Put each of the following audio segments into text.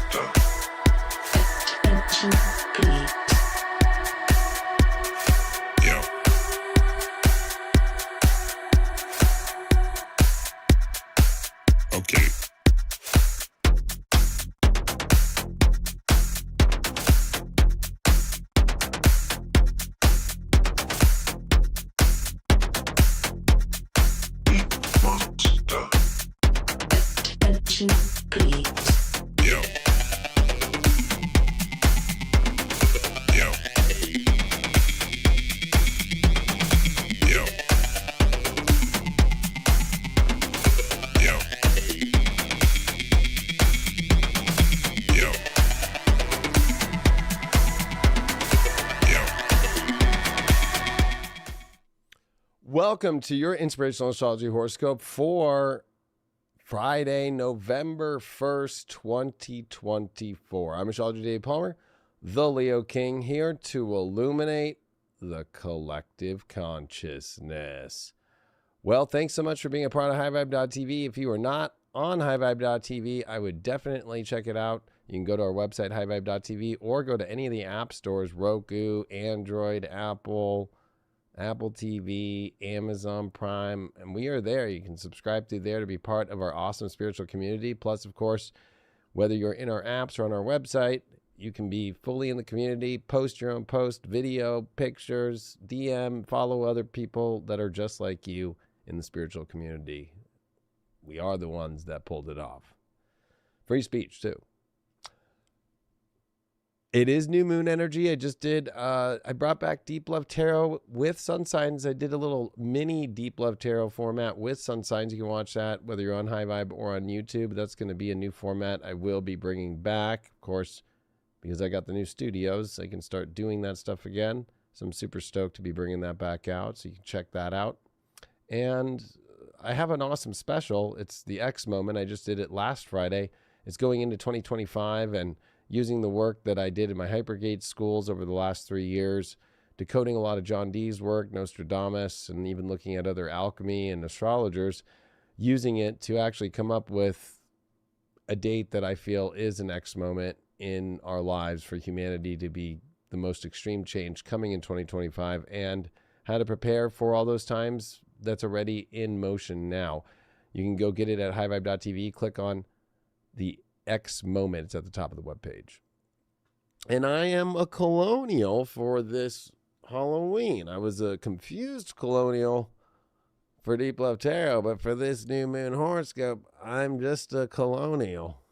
Attention, please. Yo. Okay. Monster. Attention, please. Yo. Yo. Yo. Yo. Yo. Yo. Welcome to your inspirational astrology horoscope for Friday, November 1st, 2024. I'm Astrology Dave Palmer, the Leo King, here to illuminate the collective consciousness. Well, thanks so much for being a part of highvibe.tv. If you are not on highvibe.tv, I would definitely check it out. You can go to our website, highvibe.tv, or go to any of the app stores, Roku, Android, Apple TV, Amazon Prime, and we are there. You can subscribe through there to be part of our awesome spiritual community. Plus, of course, whether you're in our apps or on our website, you can be fully in the community, post your own post, video, pictures, DM, follow other people that are just like you in the spiritual community. We are the ones that pulled it off. Free speech, too. It is new moon energy. I just did, I brought back Deep Love Tarot with sun signs. I did a little mini Deep Love Tarot format with sun signs. You can watch that whether you're on High Vibe or on YouTube. That's going to be a new format I will be bringing back, of course, because I got the new studios. I can start doing that stuff again. So I'm super stoked to be bringing that back out. So you can check that out. And I have an awesome special. It's the X moment. I just did it last Friday. It's going into 2025 and using the work that I did in my Hypergate schools over the last 3 years, decoding a lot of John Dee's work, Nostradamus, and even looking at other alchemy and astrologers, using it to actually come up with a date that I feel is an X moment in our lives for humanity to be the most extreme change coming in 2025, and how to prepare for all those times that's already in motion now. You can go get it at highvibe.tv, click on the X moment. It's at the top of the webpage. And I am a colonial for this Halloween. I was a confused colonial for Deep Love Tarot, but for this new moon horoscope, I'm just a colonial.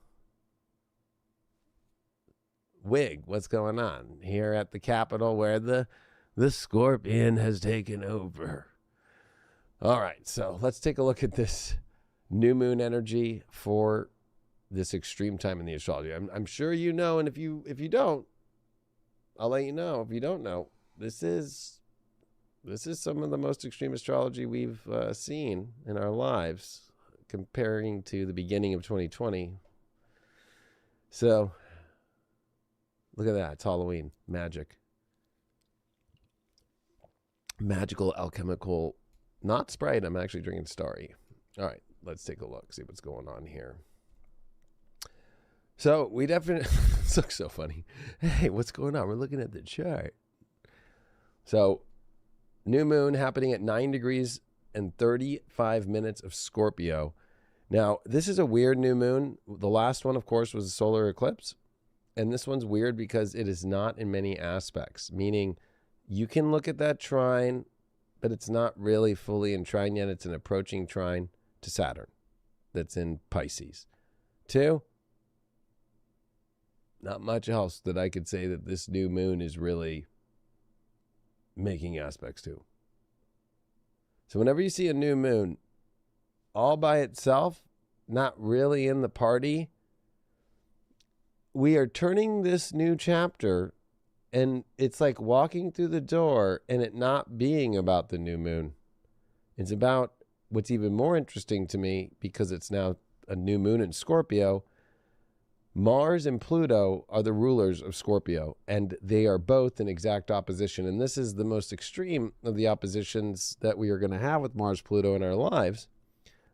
Wig, what's going on here at the Capitol where the Scorpion has taken over? All right, so let's take a look at this new moon energy for this extreme time in the astrology. I'm sure you know, and if you don't, I'll let you know. If you don't know, this is some of the most extreme astrology we've seen in our lives, comparing to the beginning of 2020. So look at that. It's Halloween. Magic. Magical, alchemical, not Sprite. I'm actually drinking Starry. All right, let's take a look, see what's going on here. So we definitely, this looks so funny. Hey, what's going on? We're looking at the chart. So new moon happening at 9 degrees and 35 minutes of Scorpio. Now, this is a weird new moon. The last one, of course, was a solar eclipse. And this one's weird because it is not in many aspects, meaning you can look at that trine, but it's not really fully in trine yet. It's an approaching trine to Saturn that's in Pisces. 2, not much else that I could say that this new moon is really making aspects to. So whenever you see a new moon all by itself, not really in the party, we are turning this new chapter, and it's like walking through the door and it not being about the new moon. It's about what's even more interesting to me, because it's now a new moon in Scorpio. Mars and Pluto are the rulers of Scorpio, and they are both in exact opposition. And this is the most extreme of the oppositions that we are going to have with Mars, Pluto in our lives,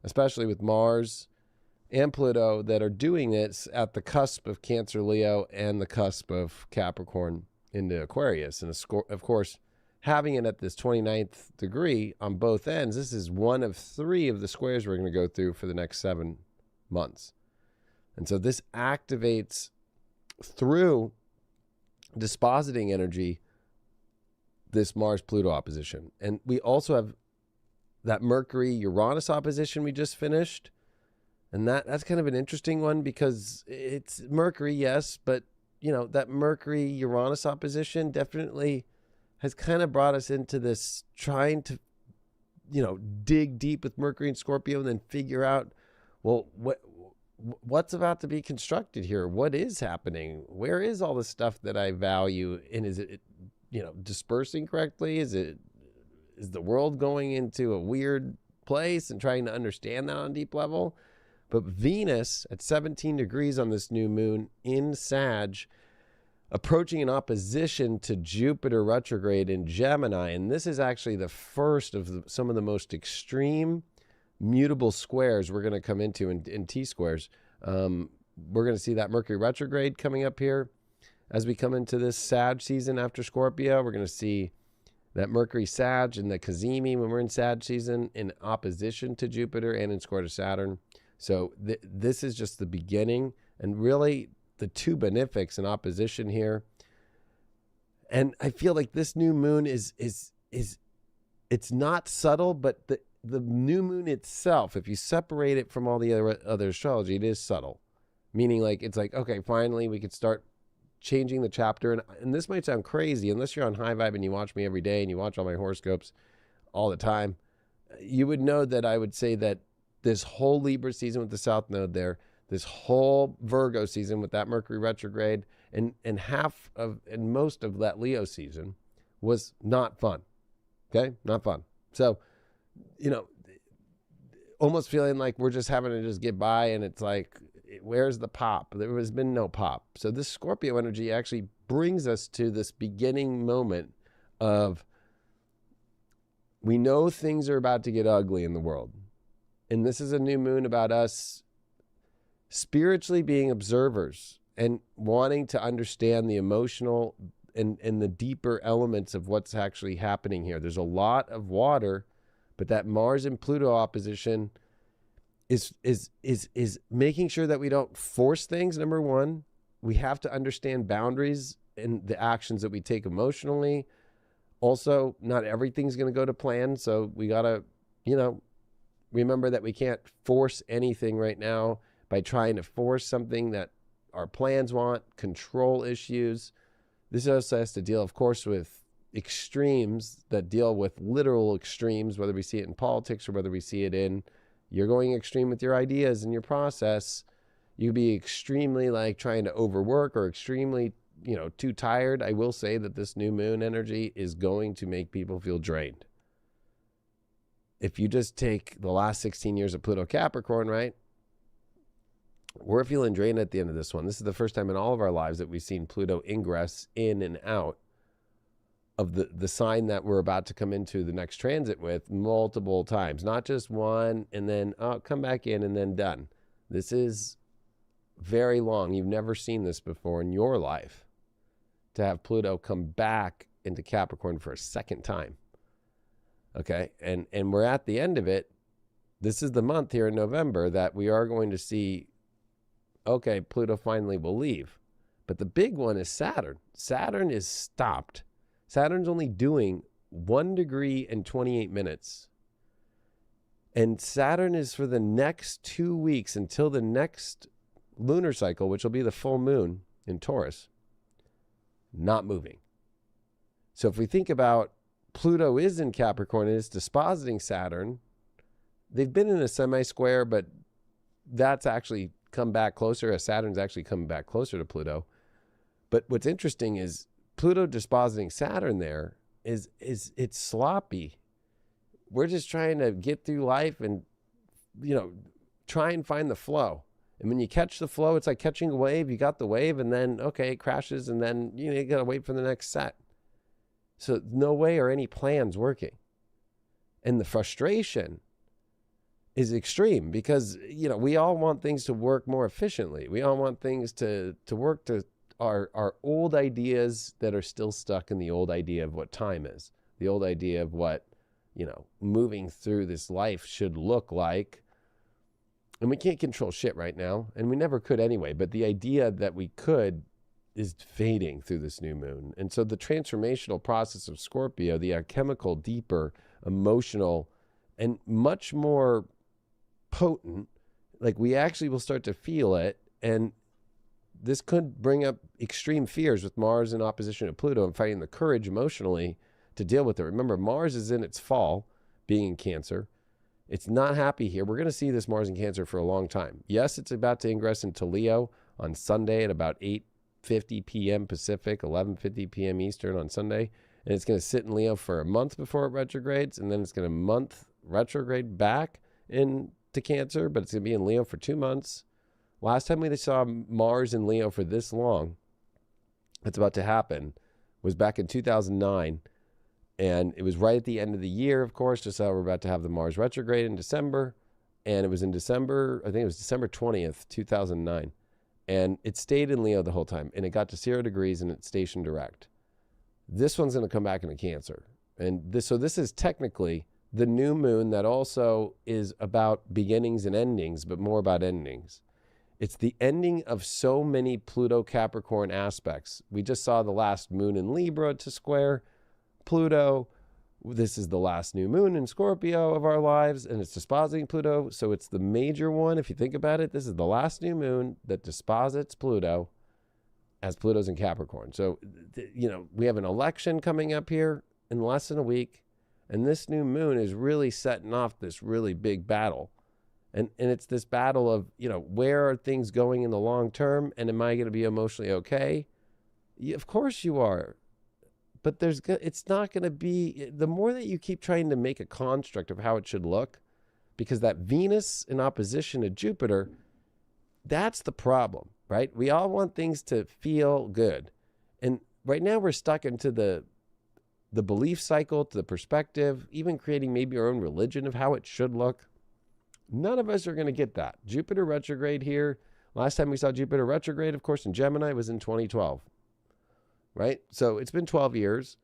especially with Mars and Pluto that are doing this at the cusp of Cancer, Leo, and the cusp of Capricorn into Aquarius. And of course, having it at this 29th degree on both ends, this is one of 3 of the squares we're going to go through for the next 7 months. And so this activates through dispositing energy this Mars-Pluto opposition. And we also have that Mercury-Uranus opposition we just finished. And that's kind of an interesting one because it's Mercury, yes, but, that Mercury-Uranus opposition definitely has kind of brought us into this trying to, dig deep with Mercury and Scorpio and then figure out, well, what's about to be constructed here? What is happening? Where is all the stuff that I value? And is it, dispersing correctly? Is the world going into a weird place and trying to understand that on a deep level? But Venus at 17 degrees on this new moon in Sag, approaching an opposition to Jupiter retrograde in Gemini. And this is actually the first of some of the most extreme mutable squares we're going to come into in T-squares. We're going to see that Mercury retrograde coming up here as we come into this Sag season after Scorpio. We're going to see that Mercury Sag and the Cazimi when we're in Sag season in opposition to Jupiter and in square to Saturn. So this is just the beginning, and really the 2 benefics in opposition here. And I feel like this new moon is it's not subtle, but the new moon itself, if you separate it from all the other astrology, it is subtle. Meaning it's like, okay, finally we could start changing the chapter. And this might sound crazy, unless you're on High Vibe and you watch me every day and you watch all my horoscopes all the time, you would know that I would say that this whole Libra season with the South Node there, this whole Virgo season with that Mercury retrograde, and most of that Leo season was not fun. Okay? Not fun. So, almost feeling like we're just having to just get by, and it's like, where's the pop? There has been no pop. So this Scorpio energy actually brings us to this beginning moment of, we know things are about to get ugly in the world. And this is a new moon about us spiritually being observers and wanting to understand the emotional and the deeper elements of what's actually happening here. There's a lot of water, but that Mars and Pluto opposition is making sure that we don't force things. Number one, we have to understand boundaries and the actions that we take emotionally. Also, not everything's going to go to plan. So we got to, remember that we can't force anything right now by trying to force something that our plans want, control issues. This also has to deal, of course, with extremes that deal with literal extremes, whether we see it in politics or whether we see it in, you're going extreme with your ideas and your process. You be extremely trying to overwork or extremely, too tired. I will say that this new moon energy is going to make people feel drained. If you just take the last 16 years of Pluto Capricorn, right? We're feeling drained at the end of this one. This is the first time in all of our lives that we've seen Pluto ingress in and out of the sign that we're about to come into the next transit with multiple times. Not just one and then come back in and then done. This is very long. You've never seen this before in your life, to have Pluto come back into Capricorn for a second time. Okay, and we're at the end of it. This is the month here in November that we are going to see, okay, Pluto finally will leave. But the big one is Saturn. Saturn is stopped. Saturn's only doing 1 degree and 28 minutes. And Saturn is for the next 2 weeks until the next lunar cycle, which will be the full moon in Taurus, not moving. So if we think about Pluto is in Capricorn and is dispositing Saturn, they've been in a semi-square, but that's actually come back closer, as Saturn's actually coming back closer to Pluto. But what's interesting is Pluto dispositing Saturn there is it's sloppy. We're just trying to get through life and, try and find the flow. And when you catch the flow, it's like catching a wave. You got the wave and then, okay, it crashes and then, you got to wait for the next set. So no way are any plans working. And the frustration is extreme because, we all want things to work more efficiently. We all want things to work to our old ideas that are still stuck in the old idea of what time is, the old idea of what, moving through this life should look like. And we can't control shit right now, and we never could anyway. But the idea that we could is fading through this new moon. And so the transformational process of Scorpio, the alchemical, deeper, emotional, and much more potent, like we actually will start to feel it. And this could bring up extreme fears with Mars in opposition to Pluto and fighting the courage emotionally to deal with it. Remember, Mars is in its fall, being in Cancer. It's not happy here. We're going to see this Mars in Cancer for a long time. Yes, it's about to ingress into Leo on Sunday at about 8:50 p.m. Pacific, 11:50 p.m. Eastern on Sunday. And it's going to sit in Leo for a month before it retrogrades. And then it's going to month retrograde back into Cancer, but it's going to be in Leo for 2 months. Last time we saw Mars in Leo for this long, it's about to happen, was back in 2009. And it was right at the end of the year, of course, just how we're about to have the Mars retrograde in December. And it was in December, I think it was December 20th, 2009. And it stayed in Leo the whole time. And it got to 0 degrees and it's stationed direct. This one's going to come back into Cancer. And so this is technically the new moon that also is about beginnings and endings, but more about endings. It's the ending of so many Pluto Capricorn aspects. We just saw the last moon in Libra to square Pluto. This is the last new moon in Scorpio of our lives, and it's dispositing Pluto. So it's the major one. If you think about it, this is the last new moon that disposits Pluto as Pluto's in Capricorn. So, we have an election coming up here in less than a week, and this new moon is really setting off this really big battle. And it's this battle of, where are things going in the long term, and am I going to be emotionally okay? Of course you are. But it's not going to be, the more that you keep trying to make a construct of how it should look, because that Venus in opposition to Jupiter, that's the problem, right? We all want things to feel good. And right now we're stuck into the belief cycle, to the perspective, even creating maybe our own religion of how it should look. None of us are going to get that. Jupiter retrograde here. Last time we saw Jupiter retrograde, of course, in Gemini was in 2012. Right? So it's been 12 years.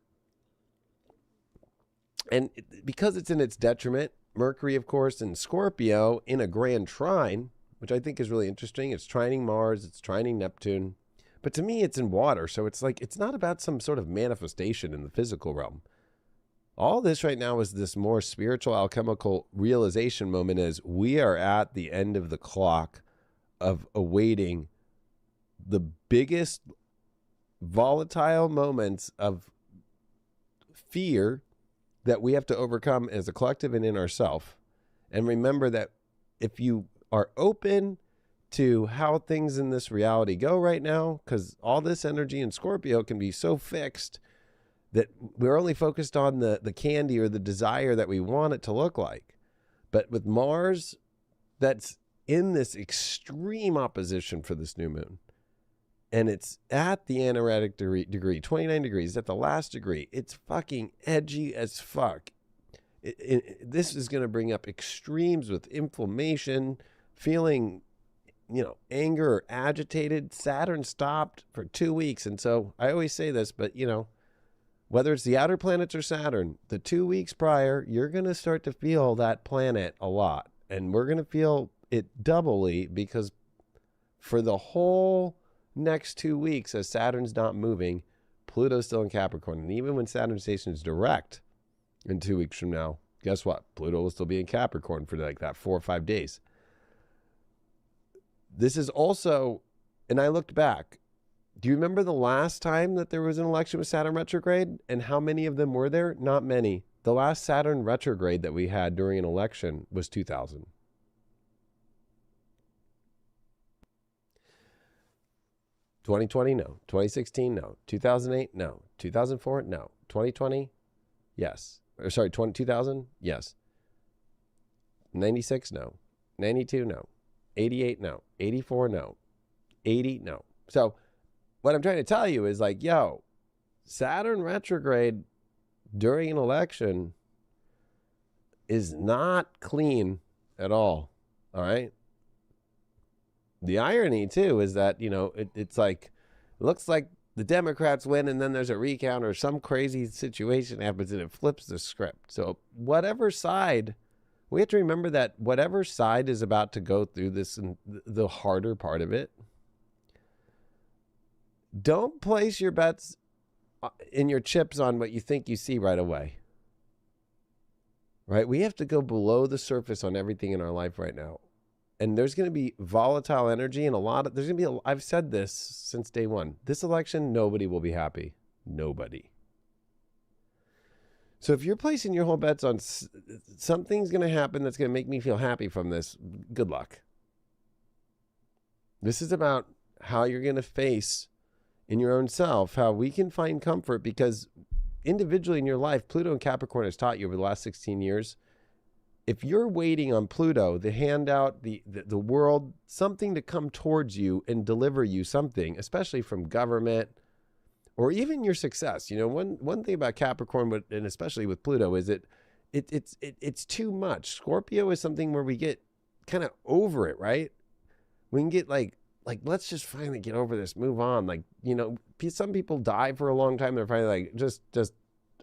And because it's in its detriment, Mercury, of course, in Scorpio in a grand trine, which I think is really interesting. It's trining Mars, it's trining Neptune. But to me, it's in water. So it's like, it's not about some sort of manifestation in the physical realm. All this right now is this more spiritual, alchemical realization moment as we are at the end of the clock of awaiting the biggest volatile moments of fear that we have to overcome as a collective and in ourselves. And remember that if you are open to how things in this reality go right now, because all this energy in Scorpio can be so fixed that we're only focused on the candy or the desire that we want it to look like. But with Mars, that's in this extreme opposition for this new moon. And it's at the anaretic degree, 29 degrees, at the last degree. It's fucking edgy as fuck. This is going to bring up extremes with inflammation, feeling, anger or agitated. Saturn stopped for 2 weeks. And so I always say this, but, whether it's the outer planets or Saturn, the 2 weeks prior, you're going to start to feel that planet a lot. And we're going to feel it doubly because for the whole next 2 weeks, as Saturn's not moving, Pluto's still in Capricorn. And even when Saturn stations direct in 2 weeks from now, guess what? Pluto will still be in Capricorn for like that 4 or 5 days. This is also, and I looked back, do you remember the last time that there was an election with Saturn retrograde? And how many of them were there? Not many. The last Saturn retrograde that we had during an election was 2000. '20, no. 2016, no. 2008, no. 2004, no. 2020, yes. Or sorry, 2000, yes. 96, no. 92, no. 88, no. 84, no. 80, no. So what I'm trying to tell you is like, Saturn retrograde during an election is not clean at all. All right. The irony too is that, it's like, it looks like the Democrats win and then there's a recount or some crazy situation happens and it flips the script. So whatever side, we have to remember that whatever side is about to go through this and the harder part of it, don't place your bets in your chips on what you think you see right away. Right? We have to go below the surface on everything in our life right now. And there's going to be volatile energy and there's going to be, I've said this since day one. This election, nobody will be happy. Nobody. So if you're placing your whole bets on something's going to happen that's going to make me feel happy from this, good luck. This is about how you're going to face in your own self, how we can find comfort, because individually in your life, Pluto and Capricorn has taught you over the last 16 years, if you're waiting on Pluto to hand out the world something to come towards you and deliver you something, especially from government or even your success, one thing about Capricorn, and especially with Pluto, is it's too much. Scorpio is something where we get kind of over it, right? We can get like let's just finally get over this, move on. Like, some people die for a long time. They're finally like, just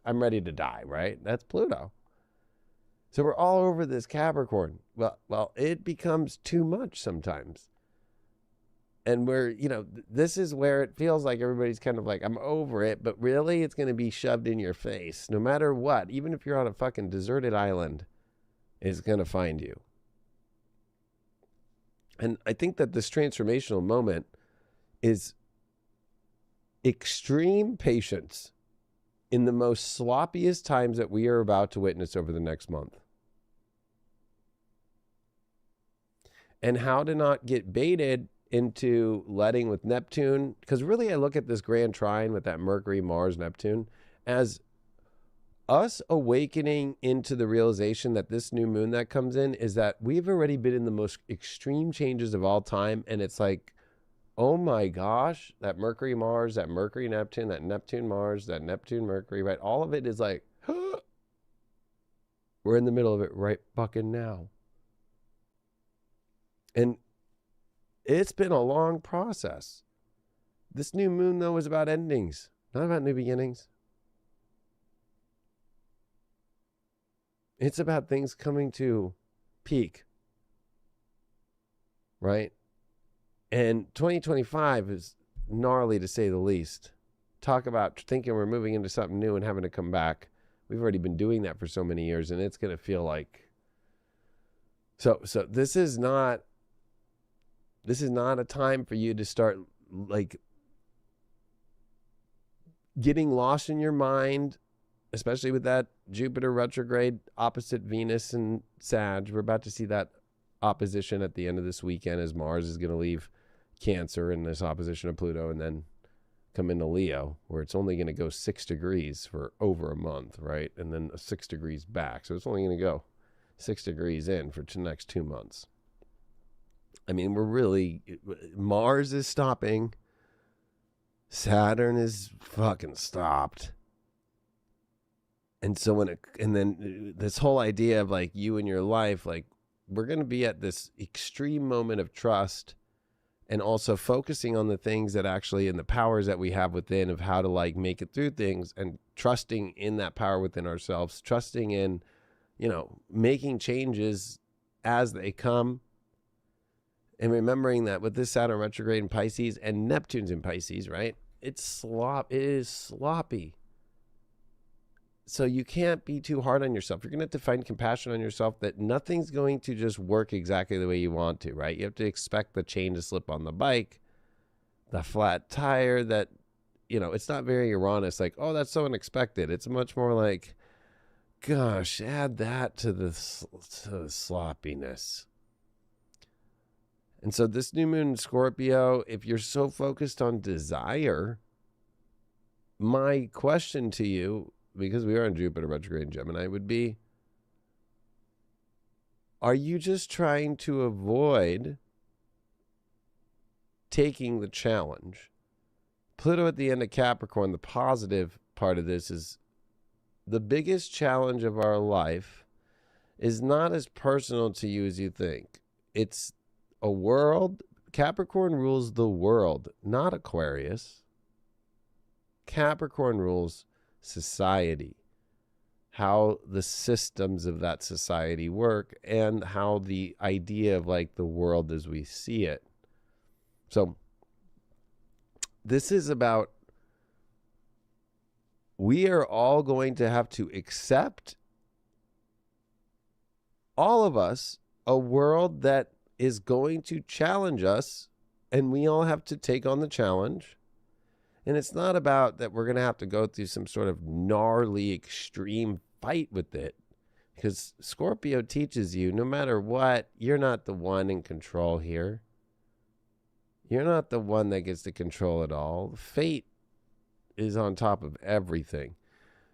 I'm ready to die, right? That's Pluto. So we're all over this Capricorn. Well, it becomes too much sometimes. And this is where it feels like everybody's kind of like, I'm over it, but really it's going to be shoved in your face. No matter what, even if you're on a fucking deserted island, it's going to find you. And I think that this transformational moment is extreme patience in the most sloppiest times that we are about to witness over the next month. And how to not get baited into letting with Neptune, because really I look at this grand trine with that Mercury, Mars, Neptune as us awakening into the realization that this new moon that comes in is that we've already been in the most extreme changes of all time. And it's like, oh my gosh, that Mercury, Mars, that Mercury, Neptune, that Neptune, Mars, that Neptune, Mercury, right? All of it is like, huh. We're in the middle of it right fucking now. And it's been a long process. This new moon, though, is about endings, not about new beginnings. It's about things coming to peak, right? And 2025 is gnarly, to say the least. Talk about thinking we're moving into something new and having to come back. We've already been doing that for so many years, and it's going to feel like... So this is not a time for you to start, like, getting lost in your mind, especially with that Jupiter retrograde opposite Venus and Sag. We're about to see that opposition at the end of this weekend as Mars is going to leave Cancer in this opposition of Pluto and then come into Leo, where it's only going to go 6 degrees for over a month, right? And then 6 degrees back. So it's only going to go 6 degrees in for the next 2 months. I mean, Mars is stopping. Saturn is fucking stopped. And so then this whole idea of like you and your life, like we're going to be at this extreme moment of trust and also focusing on the things that actually, and the powers that we have within of how to like make it through things, and trusting in that power within ourselves, trusting in, making changes as they come. And remembering that with this Saturn retrograde in Pisces and Neptune's in Pisces, right? It is sloppy. So you can't be too hard on yourself. You're going to have to find compassion on yourself, that nothing's going to just work exactly the way you want to, right? You have to expect the chain to slip on the bike, the flat tire, that, it's not very Uranus, like, oh, that's so unexpected. It's much more like, gosh, add that to the sloppiness. And so this new moon in Scorpio, if you're so focused on desire, my question to you, because we are in Jupiter retrograde in Gemini, would be, are you just trying to avoid taking the challenge? Pluto at the end of Capricorn, the positive part of this is the biggest challenge of our life is not as personal to you as you think. It's a world. Capricorn rules the world, not Aquarius. Capricorn rules society, how the systems of that society work, and how the idea of like the world as we see it. So this is about, we are all going to have to accept, all of us, a world that is going to challenge us, and we all have to take on the challenge. And it's not about that we're going to have to go through some sort of gnarly, extreme fight with it, because Scorpio teaches you, no matter what, you're not the one in control here. You're not the one that gets to control it all. Fate is on top of everything.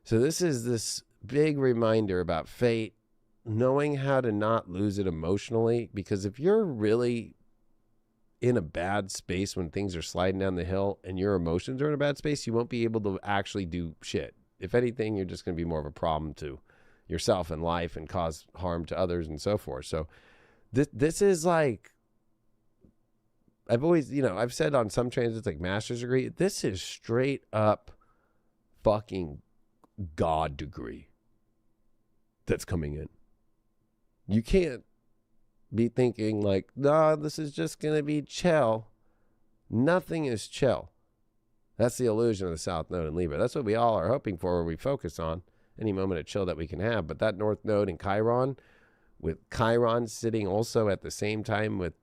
So this is this big reminder about fate, knowing how to not lose it emotionally, because if you're really in a bad space when things are sliding down the hill and your emotions are in a bad space, you won't be able to actually do shit. If anything, you're just going to be more of a problem to yourself and life and cause harm to others and so forth. So this is like, I've always, I've said on some transits like master's degree, this is straight up fucking God degree that's coming in. You can't be thinking like, no, this is just going to be chill. Nothing is chill. That's the illusion of the South Node in Libra. That's what we all are hoping for, or we focus on, any moment of chill that we can have. But that North Node in Chiron, with Chiron sitting also at the same time with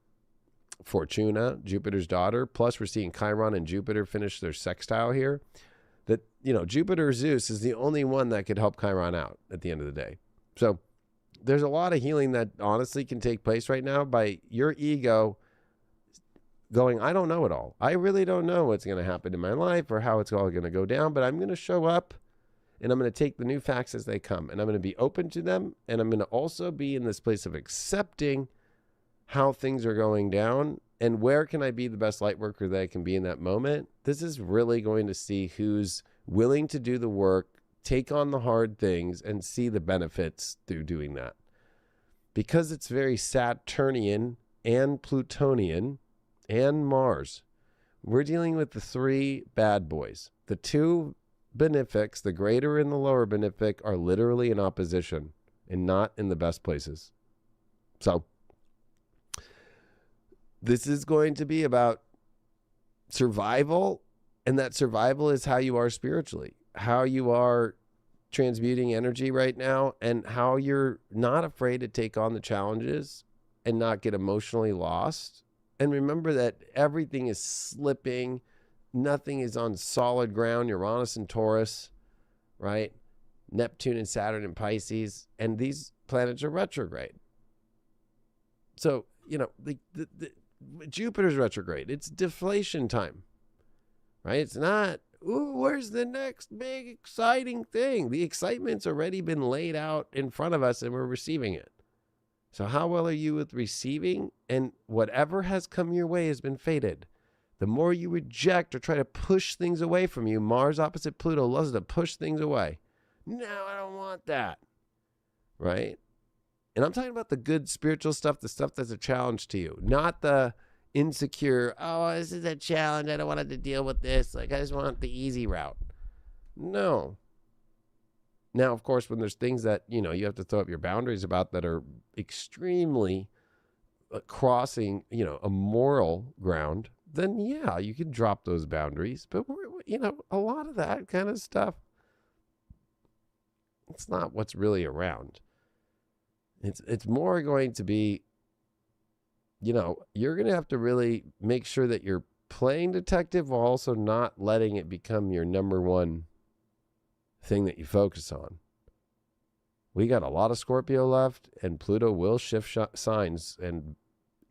Fortuna, Jupiter's daughter, plus we're seeing Chiron and Jupiter finish their sextile here, that, Jupiter Zeus is the only one that could help Chiron out at the end of the day. So there's a lot of healing that honestly can take place right now by your ego going, I don't know it all. I really don't know what's going to happen in my life or how it's all going to go down, but I'm going to show up and I'm going to take the new facts as they come, and I'm going to be open to them, and I'm going to also be in this place of accepting how things are going down and where can I be the best light worker that I can be in that moment. This is really going to see who's willing to do the work, take on the hard things, and see the benefits through doing that. Because it's very Saturnian and Plutonian and Mars, we're dealing with the three bad boys. The two benefics, the greater and the lower benefic, are literally in opposition and not in the best places. So this is going to be about survival, and that survival is how you are spiritually, how you are transmuting energy right now, and how you're not afraid to take on the challenges and not get emotionally lost. And remember that everything is slipping. Nothing is on solid ground. Uranus and Taurus, right? Neptune and Saturn and Pisces. And these planets are retrograde. So, the Jupiter's retrograde. It's deflation time, right? It's not, ooh, where's the next big exciting thing? The excitement's already been laid out in front of us and we're receiving it. So how well are you with receiving? And whatever has come your way has been fated. The more you reject or try to push things away from you, Mars opposite Pluto loves to push things away. No, I don't want that. Right? And I'm talking about the good spiritual stuff, the stuff that's a challenge to you, not the insecure, oh, this is a challenge, I don't want to deal with this. Like, I just want the easy route. No. Now, of course, when there's things that, you have to throw up your boundaries about that are extremely crossing, a moral ground, then yeah, you can drop those boundaries. But, a lot of that kind of stuff, it's not what's really around. It's more going to be, you're going to have to really make sure that you're playing detective while also not letting it become your number one thing that you focus on. We got a lot of Scorpio left, and Pluto will shift signs and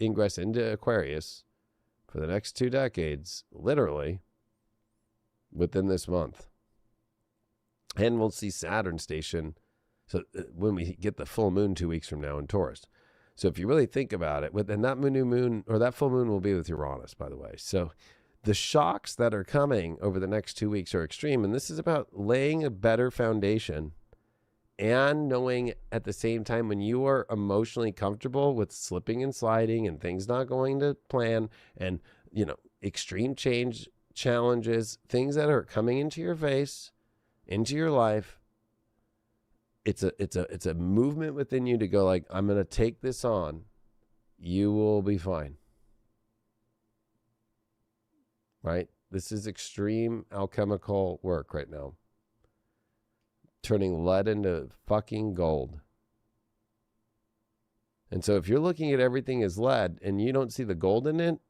ingress into Aquarius for the next 2 decades, literally, within this month. And we'll see Saturn station. So when we get the full moon 2 weeks from now in Taurus. So if you really think about it, and that new moon, or that full moon will be with Uranus, by the way. So the shocks that are coming over the next 2 weeks are extreme. And this is about laying a better foundation and knowing at the same time when you are emotionally comfortable with slipping and sliding and things not going to plan and, you know, extreme change, challenges, things that are coming into your face, into your life, it's a movement within you to go like, I'm going to take this on. You will be fine. Right? This is extreme alchemical work right now. Turning lead into fucking gold. And so if you're looking at everything as lead and you don't see the gold in it,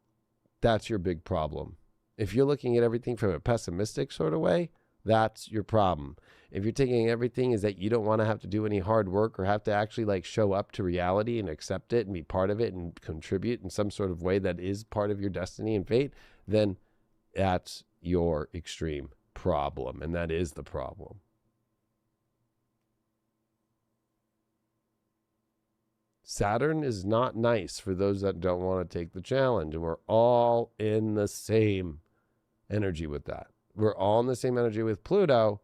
that's your big problem. If you're looking at everything from a pessimistic sort of way, that's your problem. If you're taking everything as that you don't want to have to do any hard work or have to actually like show up to reality and accept it and be part of it and contribute in some sort of way that is part of your destiny and fate, then that's your extreme problem. And that is the problem. Saturn is not nice for those that don't want to take the challenge. And we're all in the same energy with that. We're all in the same energy with Pluto,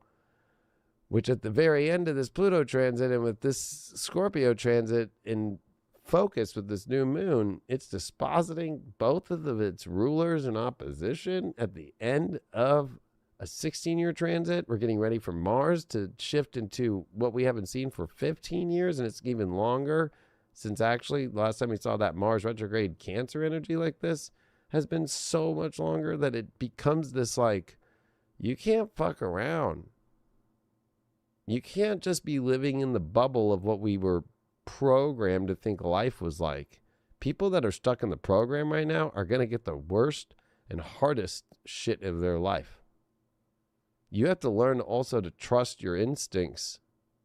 which at the very end of this Pluto transit and with this Scorpio transit in focus with this new moon, it's dispositing both of its rulers in opposition at the end of a 16-year transit. We're getting ready for Mars to shift into what we haven't seen for 15 years, and it's even longer. Since actually last time we saw that Mars retrograde Cancer energy like this has been so much longer that it becomes this like, you can't fuck around. You can't just be living in the bubble of what we were programmed to think life was like. People that are stuck in the program right now are going to get the worst and hardest shit of their life. You have to learn also to trust your instincts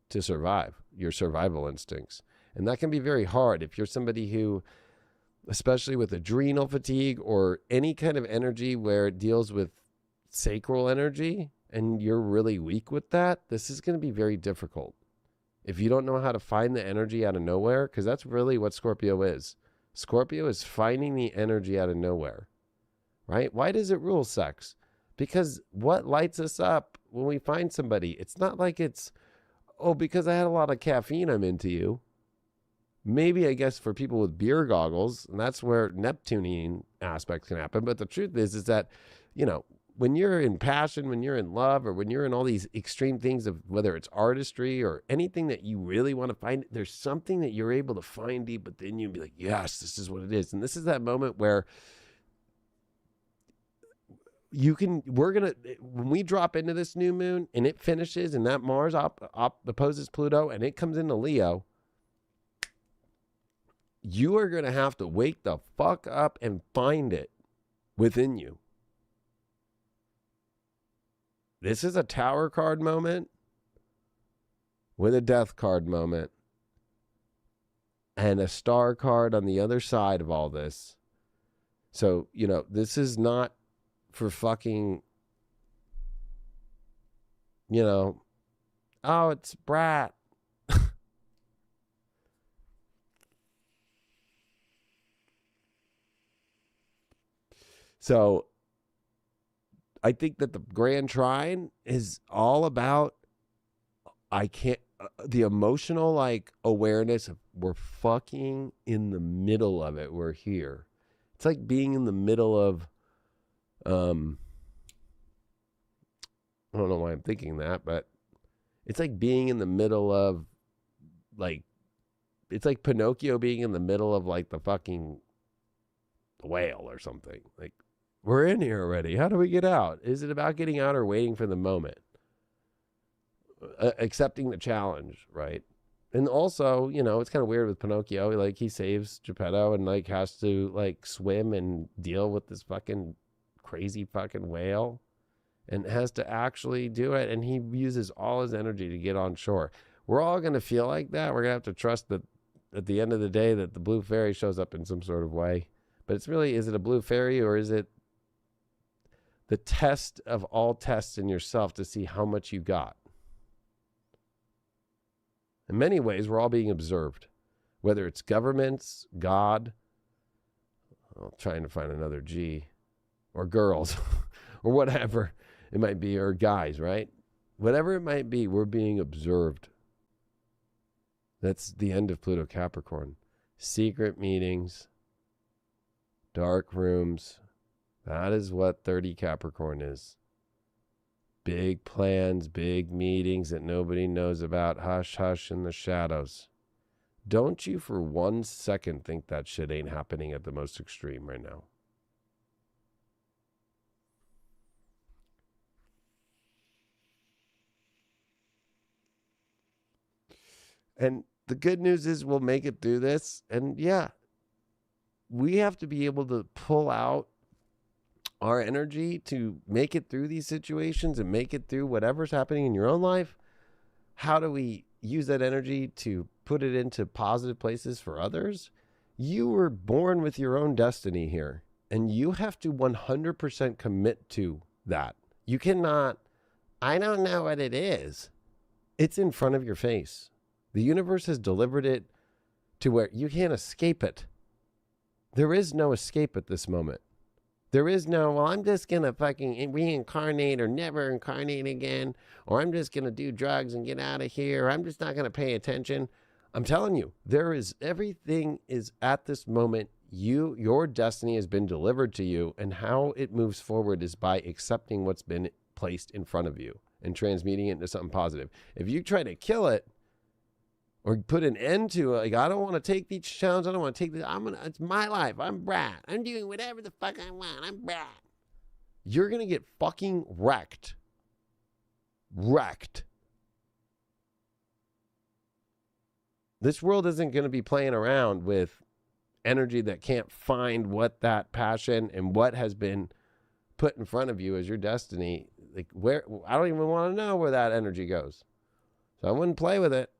to survive, your survival instincts. And that can be very hard if you're somebody who, especially with adrenal fatigue or any kind of energy where it deals with sacral energy and you're really weak with that, this is going to be very difficult. If you don't know how to find the energy out of nowhere, because that's really what Scorpio is. Scorpio is finding the energy out of nowhere, right? Why does it rule sex? Because what lights us up when we find somebody, it's not like it's, oh, because I had a lot of caffeine, I'm into you. Maybe, I guess, for people with beer goggles, and that's where Neptunian aspects can happen. But the truth is that, you know, when you're in passion, when you're in love, or when you're in all these extreme things of whether it's artistry or anything that you really want to find, there's something that you're able to find deep within you and be like, yes, this is what it is. And this is that moment where when we drop into this new moon and it finishes and that Mars opposes Pluto and it comes into Leo, you are going to have to wake the fuck up and find it within you. This is a Tower card moment with a Death card moment and a Star card on the other side of all this. So, you know, this is not for fucking, you know, oh, it's brat. So I think that the Grand Trine is all about, the emotional like awareness of we're fucking in the middle of it. We're here. It's like being in the middle of, I don't know why I'm thinking that, but it's like being in the middle of like, it's like Pinocchio being in the middle of like the fucking whale or something. Like, we're in here already. How do we get out? Is it about getting out or waiting for the moment? Accepting the challenge, right? And also, you know, it's kind of weird with Pinocchio. Like, he saves Geppetto and like has to like swim and deal with this fucking crazy fucking whale and has to actually do it. And he uses all his energy to get on shore. We're all going to feel like that. We're going to have to trust that at the end of the day that the blue fairy shows up in some sort of way. But it's really, is it a blue fairy or is it the test of all tests in yourself to see how much you got? In many ways, we're all being observed, whether it's governments, God, I'm trying to find another G, or girls, or whatever it might be, or guys, right? Whatever it might be, we're being observed. That's the end of Pluto Capricorn. Secret meetings, dark rooms. That is what 30 Capricorn is. Big plans, big meetings that nobody knows about. Hush, hush in the shadows. Don't you for 1 second think that shit ain't happening at the most extreme right now. And the good news is we'll make it through this. And yeah, we have to be able to pull out our energy to make it through these situations and make it through whatever's happening in your own life. How do we use that energy to put it into positive places for others? You were born with your own destiny here, and you have to 100% commit to that. You cannot, I don't know what it is. It's in front of your face. The universe has delivered it to where you can't escape it. There is no escape at this moment. There is no, well, I'm just going to fucking reincarnate or never incarnate again, or I'm just going to do drugs and get out of here, or I'm just not going to pay attention. I'm telling you, everything is at this moment. Your destiny has been delivered to you, and how it moves forward is by accepting what's been placed in front of you and transmuting it into something positive. If you try to kill it, or put an end to it, like, I don't want to take these challenges, I don't want to take this, it's my life, I'm Brad, I'm doing whatever the fuck I want, I'm Brad. You're going to get fucking wrecked. Wrecked. This world isn't going to be playing around with energy that can't find what that passion and what has been put in front of you as your destiny. Like, where, I don't even want to know where that energy goes. So I wouldn't play with it.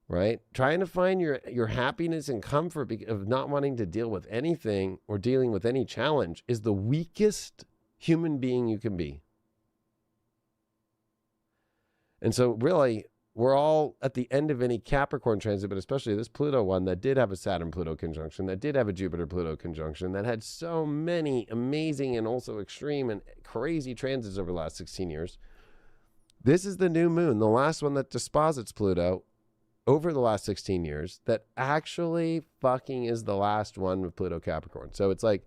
Right? Trying to find your happiness and comfort of not wanting to deal with anything or dealing with any challenge is the weakest human being you can be. And so really, we're all at the end of any Capricorn transit, but especially this Pluto one that did have a Saturn-Pluto conjunction, that did have a Jupiter-Pluto conjunction, that had so many amazing and also extreme and crazy transits over the last 16 years. This is the new moon, the last one that disposits Pluto over the last 16 years, that actually fucking is the last one with Pluto Capricorn. So it's like,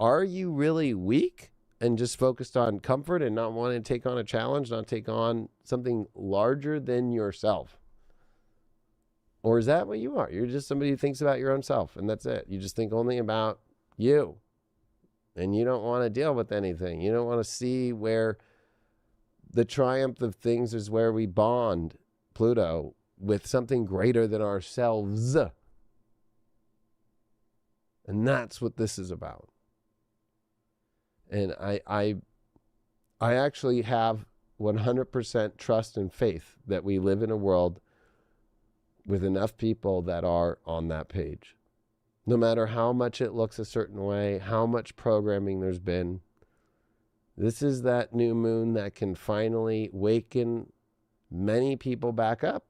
are you really weak and just focused on comfort and not wanting to take on a challenge, not take on something larger than yourself? Or is that what you are? You're just somebody who thinks about your own self, and that's it. You just think only about you, and you don't want to deal with anything. You don't want to see where the triumph of things is, where we bond Pluto with something greater than ourselves. And that's what this is about. And I actually have 100% trust and faith that we live in a world with enough people that are on that page. No matter how much it looks a certain way, how much programming there's been, this is that new moon that can finally waken many people back up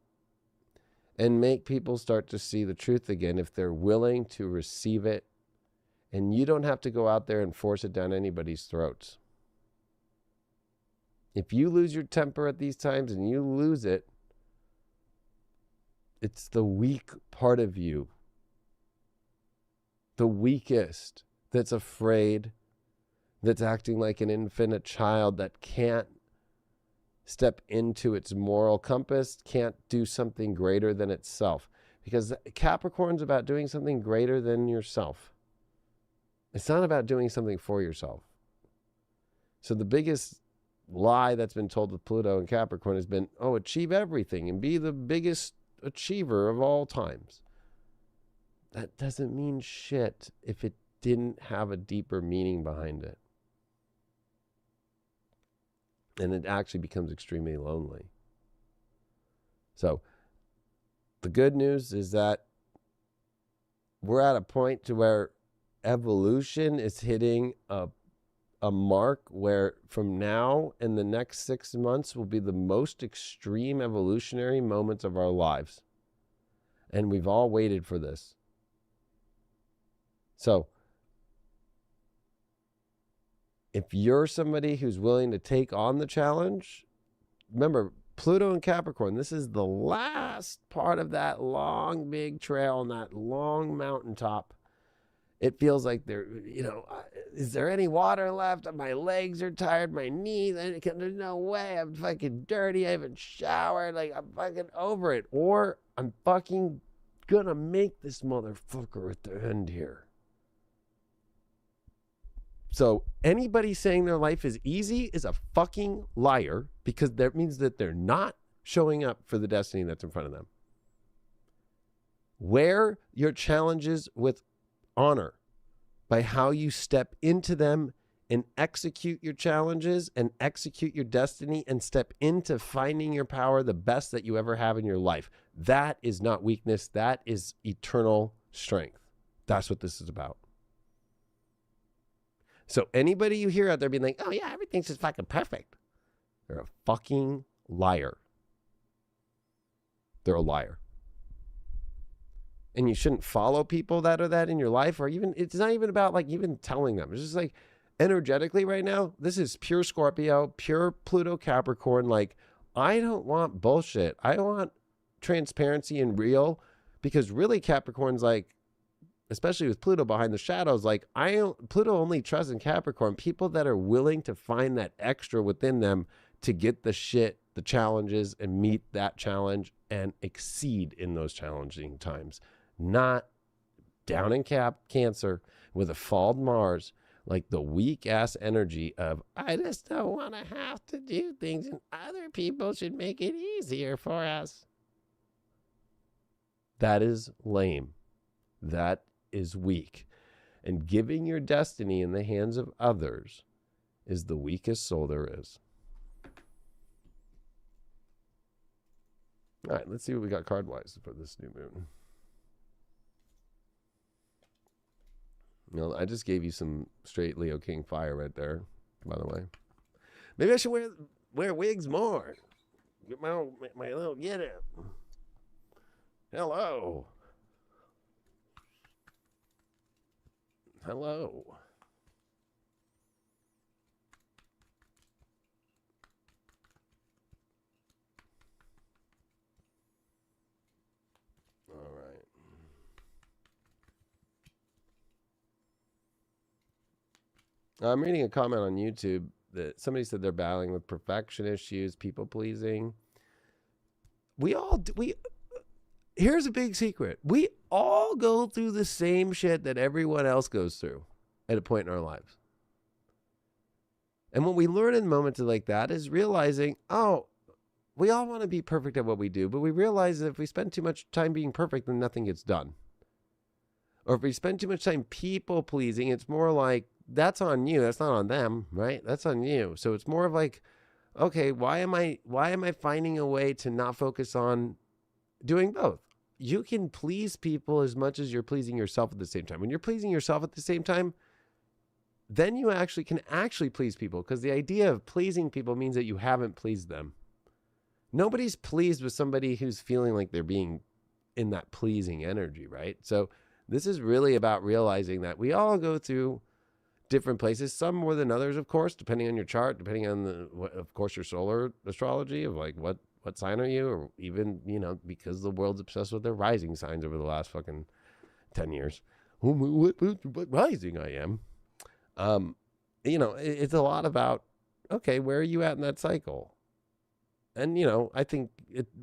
and make people start to see the truth again if they're willing to receive it. And you don't have to go out there and force it down anybody's throats. If you lose your temper at these times and you lose it, it's the weak part of you, the weakest, that's afraid, that's acting like an infant child that can't step into its moral compass, can't do something greater than itself. Because Capricorn's about doing something greater than yourself. It's not about doing something for yourself. So the biggest lie that's been told with Pluto and Capricorn has been, oh, achieve everything and be the biggest achiever of all times. That doesn't mean shit if it didn't have a deeper meaning behind it. And it actually becomes extremely lonely. So the good news is that we're at a point to where evolution is hitting a mark where from now and the next 6 months will be the most extreme evolutionary moments of our lives. And we've all waited for this. So if you're somebody who's willing to take on the challenge, remember, Pluto and Capricorn, this is the last part of that long, big trail on that long mountaintop. It feels like is there any water left? My legs are tired, my knees, there's no way, I'm fucking dirty, I haven't showered, like, I'm fucking over it. Or I'm fucking gonna make this motherfucker at the end here. So anybody saying their life is easy is a fucking liar, because that means that they're not showing up for the destiny that's in front of them. Wear your challenges with honor by how you step into them and execute your challenges and execute your destiny and step into finding your power, the best that you ever have in your life. That is not weakness. That is eternal strength. That's what this is about. So anybody you hear out there being like, oh yeah, everything's just fucking perfect, they're a fucking liar. They're a liar. And you shouldn't follow people that are that in your life, or even, it's not even about like even telling them. It's just like energetically right now, this is pure Scorpio, pure Pluto Capricorn. Like, I don't want bullshit. I want transparency and real, because really Capricorn's like, especially with Pluto behind the shadows, like Pluto only trusts in Capricorn people that are willing to find that extra within them to get the shit, the challenges, and meet that challenge and exceed in those challenging times. Not down in Cancer with a falled Mars, like the weak ass energy of, I just don't want to have to do things and other people should make it easier for us. That is lame. That is weak. And giving your destiny in the hands of others is the weakest soul there is. All right, let's see what we got card-wise for this new moon. I just gave you some straight Leo King fire right there, by the way. Maybe I should wear wigs more. Get my little get it. Hello. Hello. All right. I'm reading a comment on YouTube that somebody said they're battling with perfection issues, people pleasing. Here's a big secret. We all go through the same shit that everyone else goes through at a point in our lives. And what we learn in moments like that is realizing, oh, we all want to be perfect at what we do, but we realize that if we spend too much time being perfect, then nothing gets done. Or if we spend too much time people pleasing, it's more like, that's on you. That's not on them, right? That's on you. So it's more of like, okay, why am I finding a way to not focus on doing both? You can please people as much as you're pleasing yourself at the same time. When you're pleasing yourself at the same time, then you actually can please people, because the idea of pleasing people means that you haven't pleased them. Nobody's pleased with somebody who's feeling like they're being in that pleasing energy, right? So this is really about realizing that we all go through different places, some more than others, of course, depending on your chart, depending on of course, your solar astrology of like what sign are you, or even, because the world's obsessed with their rising signs over the last fucking 10 years. What rising I am. It's a lot about, okay, where are you at in that cycle? And, I think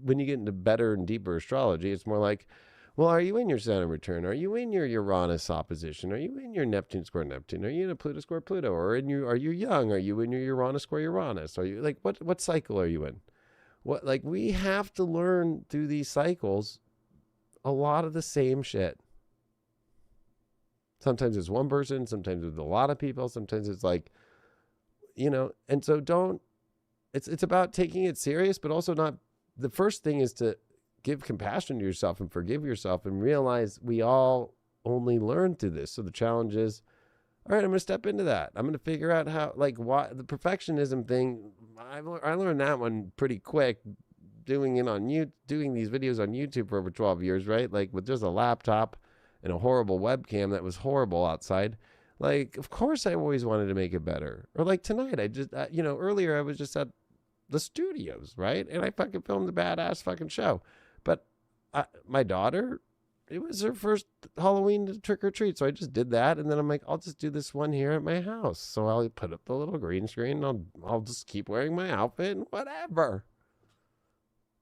when you get into better and deeper astrology, it's more like, well, are you in your Saturn return? Are you in your Uranus opposition? Are you in your Neptune square Neptune? Are you in a Pluto square Pluto? Or are you young? Are you in your Uranus square Uranus? Are you like, what cycle are you in? We have to learn through these cycles a lot of the same shit. Sometimes it's one person, sometimes it's a lot of people, sometimes it's like, and so it's about taking it serious, but also not, the first thing is to give compassion to yourself and forgive yourself and realize we all only learn through this. So the challenge is, all right, I'm going to step into that. I'm going to figure out how, why the perfectionism thing. I learned that one pretty quick doing these videos on YouTube for over 12 years, right? Like with just a laptop and a horrible webcam that was horrible outside. Like, of course I always wanted to make it better. Or like tonight, I just, earlier I was just at the studios, right? And I fucking filmed a badass fucking show. But my daughter, it was her first Halloween trick or treat. So I just did that. And then I'm like, I'll just do this one here at my house. So I'll put up the little green screen. I'll just keep wearing my outfit and whatever.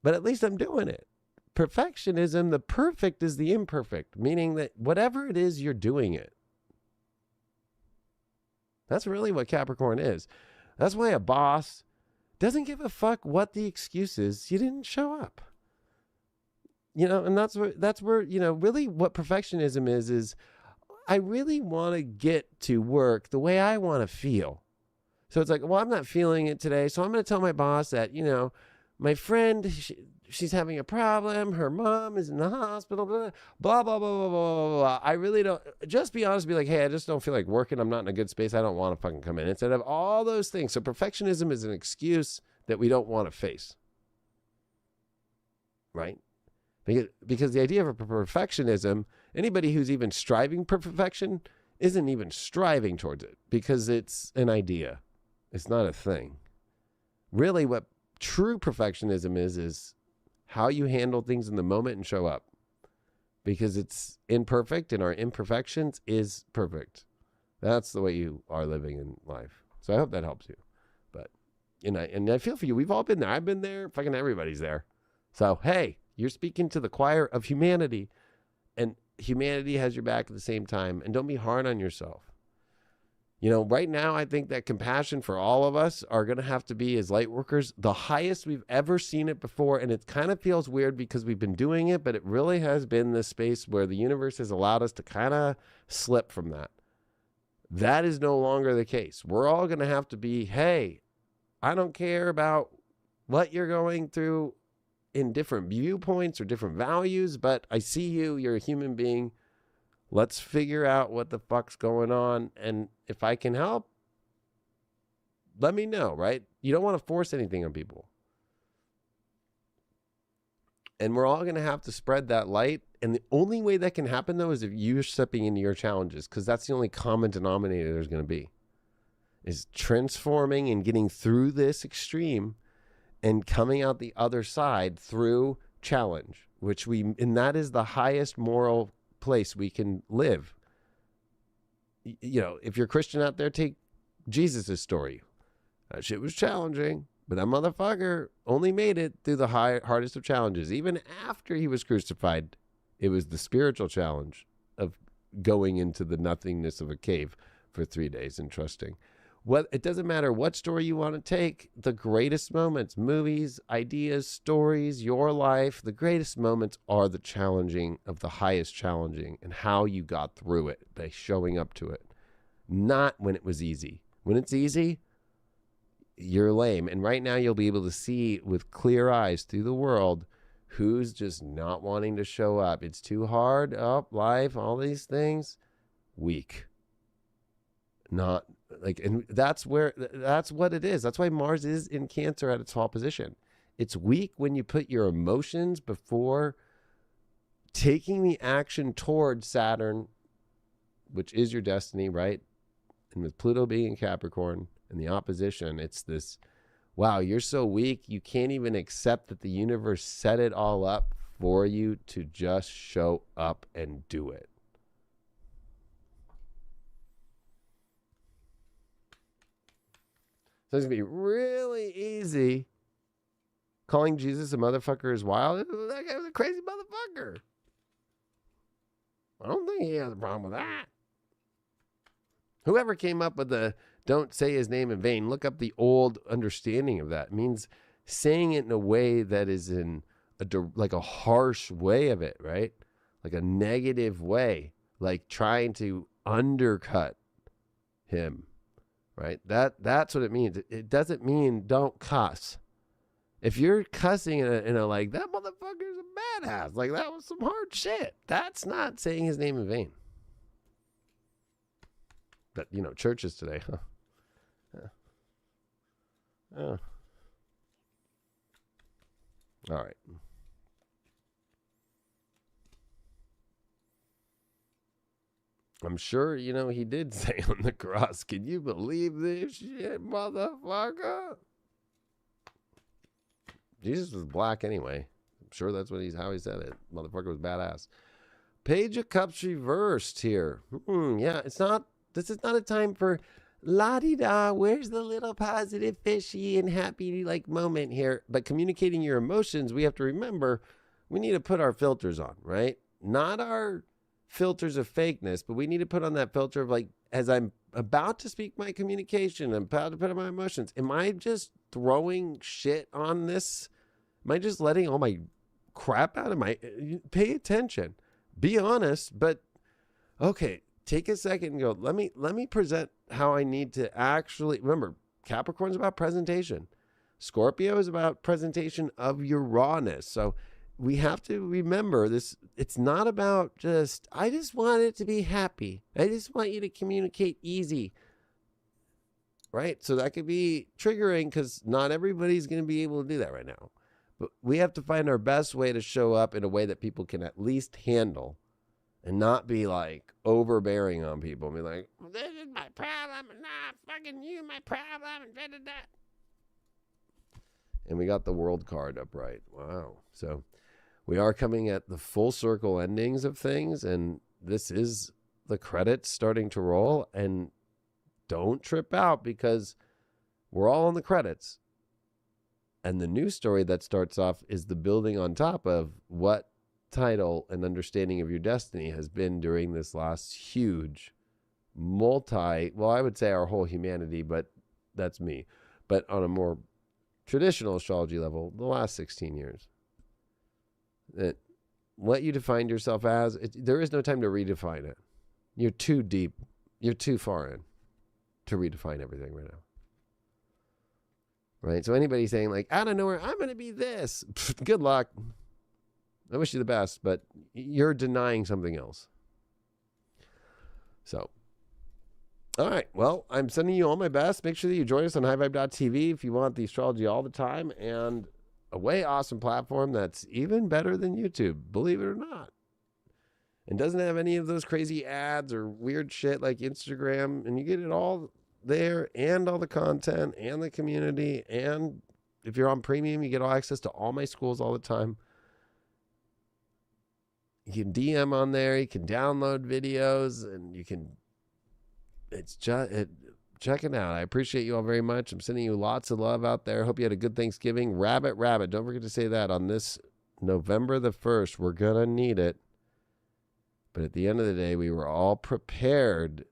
But at least I'm doing it. Perfectionism, the perfect is the imperfect, meaning that whatever it is, you're doing it. That's really what Capricorn is. That's why a boss doesn't give a fuck what the excuse is. You didn't show up. You know, and that's where, you know, really what perfectionism is I really want to get to work the way I want to feel. So it's like, well, I'm not feeling it today. So I'm going to tell my boss that, you know, my friend, she's having a problem. Her mom is in the hospital, blah, blah, blah, blah, blah, blah, blah. I really don't, just be honest, be like, hey, I just don't feel like working. I'm not in a good space. I don't want to fucking come in. Instead of all those things. So perfectionism is an excuse that we don't want to face. Right? Because the idea of perfectionism, anybody who's even striving for perfection isn't even striving towards it because it's an idea. It's not a thing. Really, what true perfectionism is how you handle things in the moment and show up. Because it's imperfect and our imperfections is perfect. That's the way you are living in life. So I hope that helps you. But, you know, and I feel for you. We've all been there. I've been there. Fucking everybody's there. So, hey, you're speaking to the choir of humanity, and humanity has your back at the same time. And don't be hard on yourself. You know, right now, I think that compassion for all of us are going to have to be as light workers, the highest we've ever seen it before. And it kind of feels weird because we've been doing it, but it really has been this space where the universe has allowed us to kind of slip from that. That is no longer the case. We're all going to have to be, hey, I don't care about what you're going through in different viewpoints or different values, but I see you, you're a human being. Let's figure out what the fuck's going on. And if I can help, let me know, right? You don't want to force anything on people. And we're all going to have to spread that light. And the only way that can happen, though, is if you're stepping into your challenges, because that's the only common denominator there's going to be, is transforming and getting through this extreme and coming out the other side through challenge, and that is the highest moral place we can live. You know, if you're Christian out there, take Jesus' story. That shit was challenging, but that motherfucker only made it through the hardest of challenges. Even after he was crucified, it was the spiritual challenge of going into the nothingness of a cave for 3 days and trusting. It doesn't matter what story you want to take, the greatest moments, movies, ideas, stories, your life, the greatest moments are the challenging of the highest challenging and how you got through it by showing up to it. Not when it was easy. When it's easy, you're lame. And right now you'll be able to see with clear eyes through the world who's just not wanting to show up. It's too hard, life, all these things, weak. Not like, and that's what it is. That's why Mars is in Cancer at its fall position. It's weak when you put your emotions before taking the action towards Saturn, which is your destiny, right? And with Pluto being in Capricorn and the opposition, it's this, wow, you're so weak, you can't even accept that the universe set it all up for you to just show up and do it. So it's going to be really easy. Calling Jesus a motherfucker is wild. That guy was a crazy motherfucker. I don't think he has a problem with that. Whoever came up with the don't say his name in vain, look up the old understanding of that. It means saying it in a way that is in like a harsh way of it, right? Like a negative way, like trying to undercut him. Right? That's what it means. It doesn't mean don't cuss. If you're cussing in a like, that motherfucker's a badass, like that was some hard shit, that's not saying his name in vain. But, you know, churches today, huh? Yeah. Oh. All right. I'm sure, you know, he did say on the cross, can you believe this shit, motherfucker? Jesus was black anyway. I'm sure that's how he said it. Motherfucker was badass. Page of Cups reversed here. Yeah, this is not a time for la-di-da, where's the little positive, fishy, and happy like moment here? But communicating your emotions, we have to remember we need to put our filters on, right? Not our filters of fakeness, but we need to put on that filter of like, as I'm about to speak my communication, I'm about to put on my emotions. Am I just throwing shit on this? Am I just letting all my crap out? Pay attention. Be honest, but okay, take a second and go, let me present how I need to actually, remember, Capricorn's about presentation. Scorpio is about presentation of your rawness. So we have to remember this. It's not about I just want it to be happy. I just want you to communicate easy. Right? So that could be triggering because not everybody's going to be able to do that right now. But we have to find our best way to show up in a way that people can at least handle and not be like overbearing on people and be like, this is my problem and not fucking you, my problem. And da, da, da. And we got the world card upright. Wow. So we are coming at the full circle endings of things. And this is the credits starting to roll. And don't trip out because we're all on the credits. And the news story that starts off is the building on top of what title and understanding of your destiny has been during this last huge I would say our whole humanity, but that's me. But on a more traditional astrology level, the last 16 years. What you defined yourself as, there is no time to redefine it. You're too deep. You're too far in to redefine everything right now. Right? So anybody saying like, out of nowhere, I'm going to be this. Good luck. I wish you the best, but you're denying something else. So, all right. Well, I'm sending you all my best. Make sure that you join us on highvibe.tv if you want the astrology all the time and a way awesome platform that's even better than YouTube, believe it or not. And doesn't have any of those crazy ads or weird shit like Instagram. And you get it all there and all the content and the community. And if you're on premium, you get all access to all my schools all the time. You can DM on there, you can download videos, and you can, check it out. I appreciate you all very much. I'm sending you lots of love out there. Hope you had a good Thanksgiving. Rabbit. Don't forget to say that on this November the 1st. We're going to need it. But at the end of the day, we were all prepared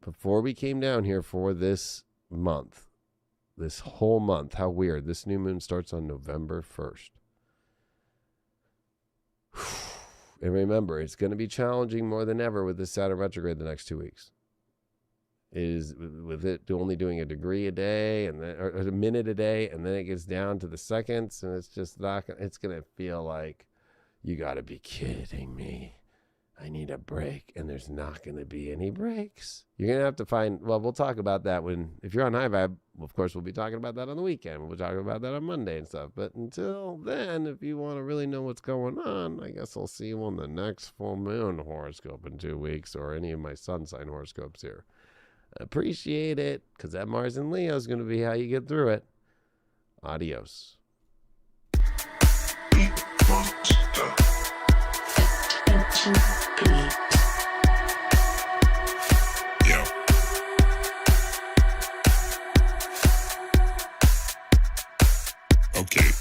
before we came down here for this month, this whole month. How weird. This new moon starts on November 1st. And remember, it's going to be challenging more than ever with this Saturn retrograde the next 2 weeks. It is with it only doing a degree a day and then, or a minute a day, and then it gets down to the seconds, and it's just not. It's going to feel like you got to be kidding me. I need a break, and there's not going to be any breaks. You're going to have to find, well, we'll talk about that if you're on High Vibe, of course, we'll be talking about that on the weekend. We'll talk about that on Monday and stuff. But until then, if you want to really know what's going on, I guess I'll see you on the next full moon horoscope in 2 weeks or any of my sun sign horoscopes here. I appreciate it, because that Mars and Leo is going to be how you get through it. Adios. Yo. Okay.